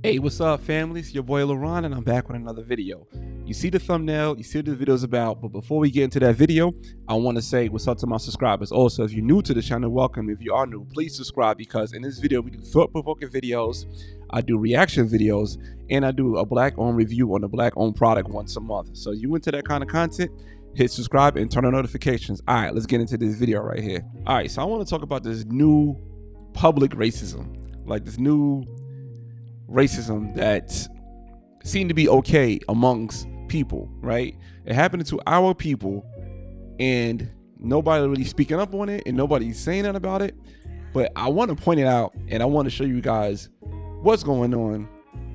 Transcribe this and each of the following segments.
Hey, what's up, family? It's your boy LaRon, and I'm back with another video. You see the thumbnail, you see what the video is about, but before we get into that video, I want to say what's up to my subscribers. Also, if you're new to the channel, welcome. If you are new, please subscribe, because in this video, we do thought-provoking videos, I do reaction videos, and I do a Black-owned review on a Black-owned product once a month. So you into that kind of content, hit subscribe and turn on notifications. All right, let's get into this video right here. All right, so I want to talk about this new public racism, like this new racism that seemed to be okay amongst people, right? It happened to our people and nobody really speaking up on it and nobody's saying that about it. But I want to point it out and I want to show you guys what's going on,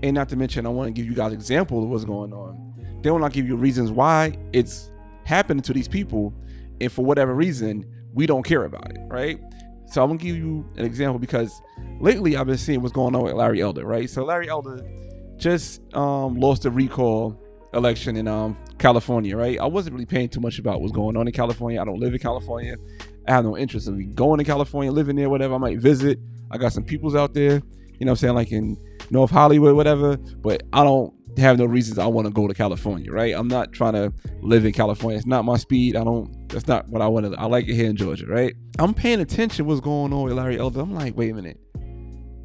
and not to mention I want to give you guys examples of what's going on. Then when I give you reasons why it's happening to these people, and for whatever reason we don't care about it, right? So I'm gonna give you an example, because lately I've been seeing what's going on with Larr Elder, right? So Larr Elder just lost the recall election in California, right? I wasn't really paying too much about what's going on in California. I don't live in California. I have no interest in going to California, living there, whatever. I might visit. I got some peoples out there, you know what I'm saying, like in North Hollywood, whatever, but I don't have no reasons I want to go to California, right? I'm not trying to live in California. It's not my speed. That's not what I want to. I like it here in Georgia, right? I'm paying attention what's going on with Larr Elder. I'm like, wait a minute,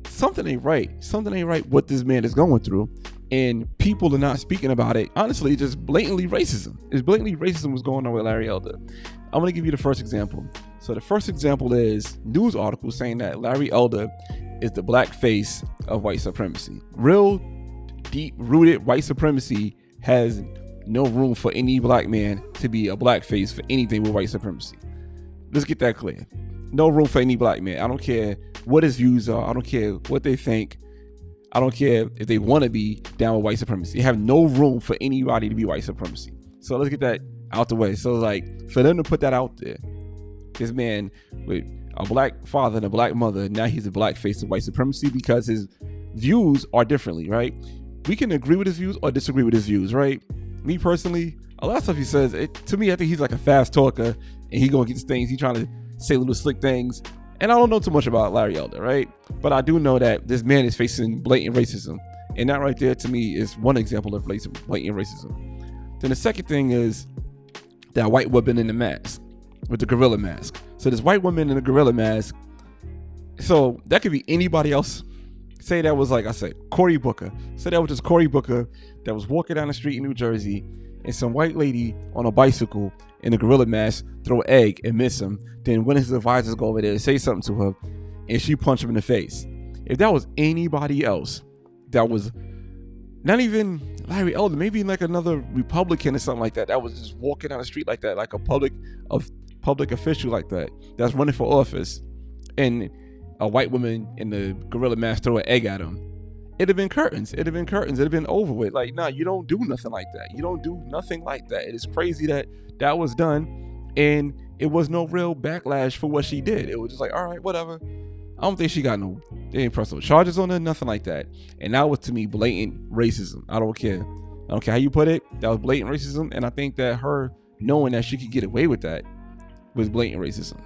something ain't right. Something ain't right what this man is going through, and people are not speaking about it. Honestly, just blatantly racism. It's blatantly racism what's going on with Larr Elder. I'm gonna give you the first example. So the first example is news articles saying that Larr Elder is the black face of white supremacy. Real deep-rooted white supremacy has no room for any black man to be a black face for anything with white supremacy. Let's get that clear. No room for any black man. I don't care what his views are. I don't care what they think. I don't care if they want to be down with white supremacy. They have no room for anybody to be white supremacy. So let's get that out the way. So like, for them to put that out there, this man with a black father and a black mother, now he's a black face of white supremacy because his views are differently, right? We can agree with his views or disagree with his views, right? Me personally, a lot of stuff he says, to me, I think he's like a fast talker, and he gonna get these things. He trying to say little slick things, and I don't know too much about Larr Elder, right? But I do know that this man is facing blatant racism, and that right there to me is one example of blatant racism. Then the second thing is that white woman in the mask, with the gorilla mask. So this white woman in a gorilla mask, so that could be anybody else. Say that was, like I said, Cory Booker. Say that was just Cory Booker that was walking down the street in New Jersey, and some white lady on a bicycle in a gorilla mask throw an egg and miss him. Then one of his advisors go over there and say something to her, and she punch him in the face. If that was anybody else, that was not even Larr Elder, maybe like another Republican or something like that, that was just walking down the street like that, like a public official like that, that's running for office, and a white woman in the gorilla mask throw an egg at him, it'd have been curtains. It'd have been over with. Like, nah, you don't do nothing like that. You don't do nothing like that. It is crazy that that was done, and it was no real backlash for what she did. It was just like, all right, whatever. I don't think she got they ain't pressed no charges on her, nothing like that. And that was, to me, blatant racism. I don't care how you put it. That was blatant racism, and I think that her knowing that she could get away with that was blatant racism.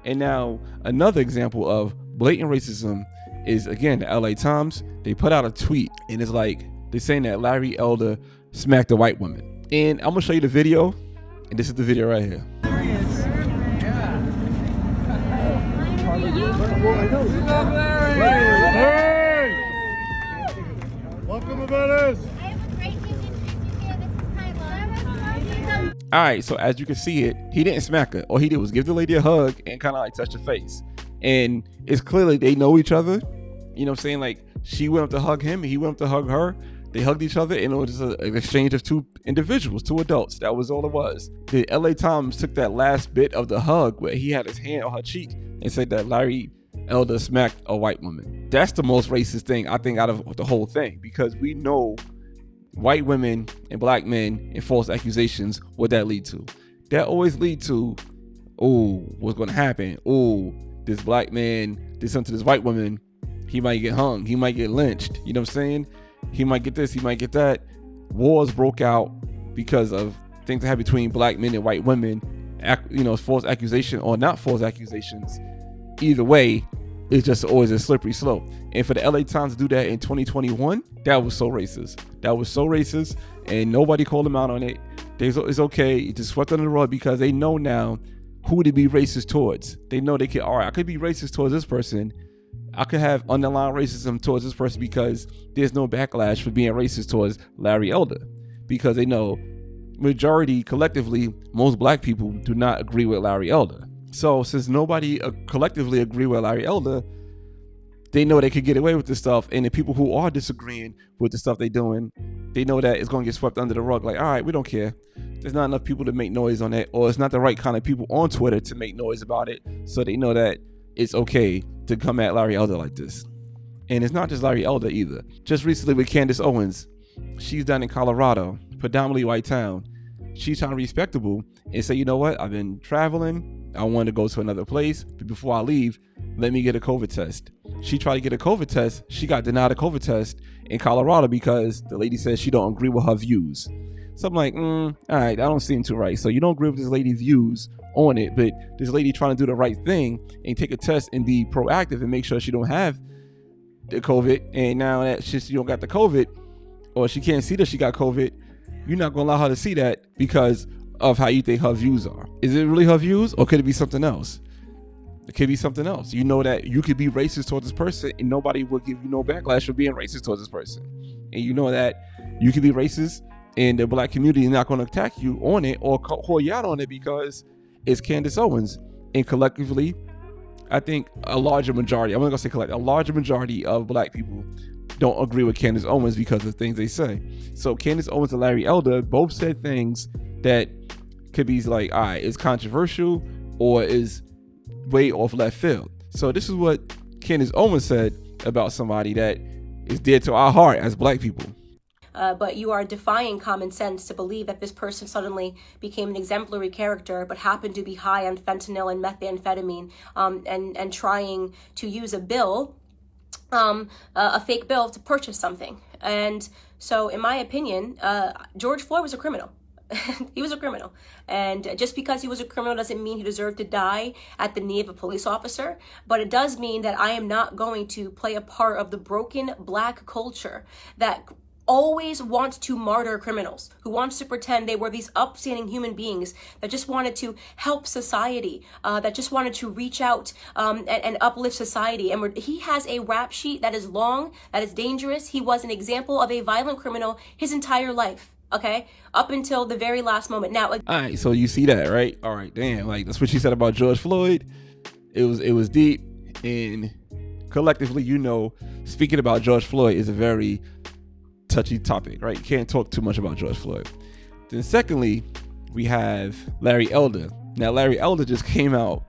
And now another example of blatant racism is, again, the LA Times. They put out a tweet, and it's like they're saying that Larr Elder smacked a white woman. And I'm gonna show you the video, and this is the video right here. Welcome about us. All right, so as you can see it, he didn't smack her. All he did was give the lady a hug and kind of like touch her face. And it's clearly they know each other. You know what I'm saying? Like, she went up to hug him and he went up to hug her. They hugged each other, and it was just an exchange of two individuals, two adults. That was all it was. The LA Times took that last bit of the hug where he had his hand on her cheek and said that Larr Elder smacked a white woman. That's the most racist thing, I think, out of the whole thing, because we know white women and black men and false accusations, what that lead to. That always lead to, oh, what's going to happen? Oh, this black man did something to this white woman. He might get hung. He might get lynched. You know what I'm saying? He might get this. He might get that. Wars broke out because of things that happen between black men and white women. False accusation or not false accusations. Either way, it's just always a slippery slope. And for the LA Times to do that in 2021, that was so racist. That was so racist, and nobody called them out on it. It's okay. It just swept under the rug because they know now who to be racist towards. They know they can, all right, I could be racist towards this person. I could have underlying racism towards this person because there's no backlash for being racist towards Larr Elder, because they know majority, collectively, most black people do not agree with Larr Elder. So since nobody collectively agree with Larr Elder, they know they could get away with this stuff. And the people who are disagreeing with the stuff they're doing, they know that it's going to get swept under the rug. Like, all right, we don't care. There's not enough people to make noise on it, or it's not the right kind of people on Twitter to make noise about it. So they know that it's okay to come at Larr Elder like this. And it's not just Larr Elder either. Just recently with Candace Owens, she's down in Colorado, predominantly white town. She's trying to be respectable and say, you know what, I've been traveling, I want to go to another place, but before I leave, let me get a COVID test. She tried to get a COVID test. She got denied a COVID test in Colorado because the lady says she don't agree with her views. So I'm like, all right, that don't seem too right. So you don't agree with this lady's views on it, but this lady trying to do the right thing and take a test and be proactive and make sure she don't have the COVID. And now that she don't got the COVID, or she can't see that she got COVID, you're not going to allow her to see that because of how you think her views are. Is it really her views, or could it be something else? It could be something else. You know that you could be racist towards this person and nobody will give you no backlash for being racist towards this person. And you know that you could be racist and the black community is not going to attack you on it or call you out on it because it's Candace Owens. And collectively, I think a larger majority, I'm not going to say collectively, a larger majority of black people don't agree with Candace Owens because of things they say. So Candace Owens and Larr Elder both said things that could be like, all right, it's controversial or is way off left field. So this is what Candace Owens said about somebody that is dear to our heart as black people. But you are defying common sense to believe that this person suddenly became an exemplary character, but happened to be high on fentanyl and methamphetamine, and trying to use a bill, a fake bill, to purchase something. And so, in my opinion, George Floyd was a criminal. He was a criminal. And just because he was a criminal doesn't mean he deserved to die at the knee of a police officer. But it does mean that I am not going to play a part of the broken black culture that always wants to martyr criminals, who wants to pretend they were these upstanding human beings that just wanted to help society, that just wanted to reach out and uplift society. And he has a rap sheet that is long, that is dangerous. He was an example of a violent criminal his entire life. Okay, up until the very last moment. Now, all right, so you see that, right? All right, damn, like that's what she said about George Floyd. It was deep, and collectively, you know, speaking about George Floyd is a very touchy topic, right? You can't talk too much about George Floyd. Then secondly, we have Larr Elder. Now, Larr Elder just came out.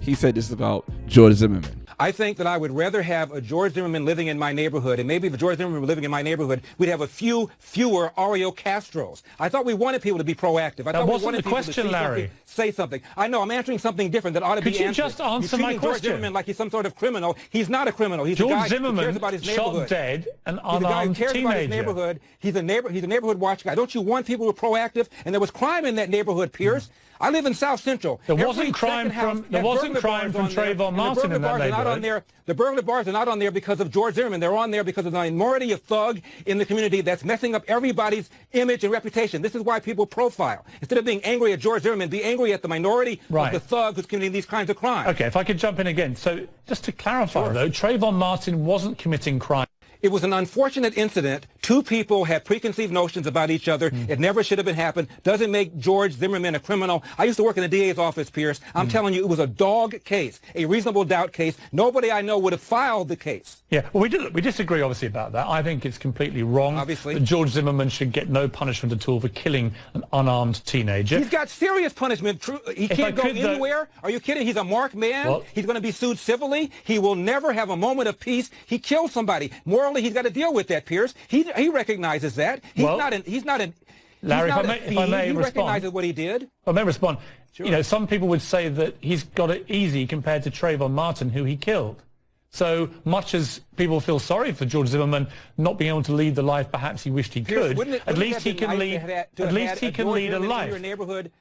He said this about George Zimmerman. I think that I would rather have a George Zimmerman living in my neighborhood, and maybe if George Zimmerman were living in my neighborhood, we'd have fewer Oreo Castros. I thought we wanted people to be proactive. That wasn't the question, Larry. Say something. I know, I'm answering something different that ought to be answered. Could you just answer my question? George Zimmerman like he's some sort of criminal. He's not a criminal. He's George a guy Zimmerman who cares about his neighborhood. Shot dead an unarmed He's a guy who cares teenager. about his neighborhood. He's a neighborhood watch guy. Don't you want people who are proactive? And there was crime in that neighborhood, Pierce. I live in South Central. There wasn't crime from Trayvon Martin in that neighborhood. The burglar bars are not on there because of George Zimmerman. They're on there because of the minority of thug in the community that's messing up everybody's image and reputation. This is why people profile. Instead of being angry at George Zimmerman, be angry at the minority of the thug who's committing these kinds of crimes. Okay, if I could jump in again. So just to clarify, though, Trayvon Martin wasn't committing crime. It was an unfortunate incident. Two people had preconceived notions about each other. It never should have been happened. Doesn't make George Zimmerman a criminal. I used to work in the DA's office, Pierce. I'm telling you, it was a dog case, a reasonable doubt case. Nobody I know would have filed the case. Yeah, well, we disagree, obviously, about that. I think it's completely wrong. Obviously. That George Zimmerman should get no punishment at all for killing an unarmed teenager. He's got serious punishment. He can't go anywhere. Are you kidding? He's a marked man. Well, he's going to be sued civilly. He will never have a moment of peace. He killed somebody. Morally, he's got to deal with that, Pierce. He recognizes that. He's not Larry, if I may he respond. recognizes what he did. I may respond. Sure. You know, some people would say that he's got it easy compared to Trayvon Martin, who he killed. So much as people feel sorry for George Zimmerman not being able to lead the life perhaps he wished he could, at least he can lead. At least he can lead a life.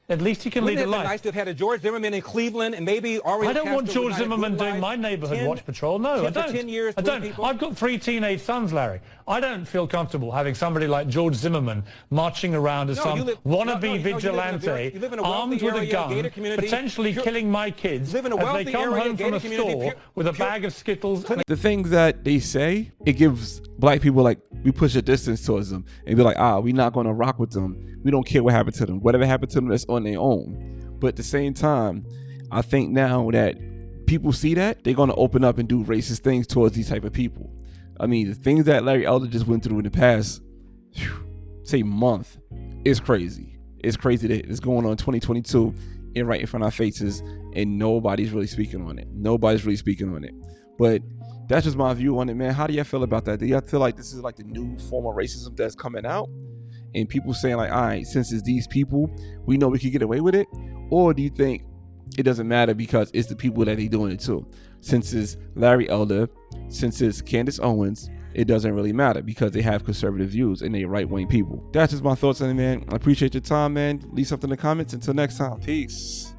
At least he can lead a life. Nice to have had a George Zimmerman in Cleveland and maybe Ariel I don't want Castro George Zimmerman doing my neighborhood watch patrol. No, I don't. 10 years, I don't. I've got 3 teenage sons, Larry. I don't feel comfortable having somebody like George Zimmerman marching around as some wannabe vigilante, armed with a gun, potentially killing my kids as they come home from a store with a bag of Skittles. The things that they say, it gives black people, like, we push a distance towards them and be like, we're not going to rock with them. We don't care what happened to them. Whatever happened to them, that's on their own. But at the same time, I think now that people see that, they're going to open up and do racist things towards these type of people. I mean, the things that Larr Elder just went through in the past, say, month, is crazy. It's crazy that it's going on in 2022 and right in front of our faces, and nobody's really speaking on it. Nobody's really speaking on it. But that's just my view on it, man. How do y'all feel about that? Do y'all feel like this is like the new form of racism that's coming out? And people saying like, all right, since it's these people, we know we can get away with it? Or do you think it doesn't matter because it's the people that they doing it to? Since it's Larr Elder, since it's Candace Owens, it doesn't really matter because they have conservative views and they right-wing people. That's just my thoughts on it, man. I appreciate your time, man. Leave something in the comments. Until next time, peace.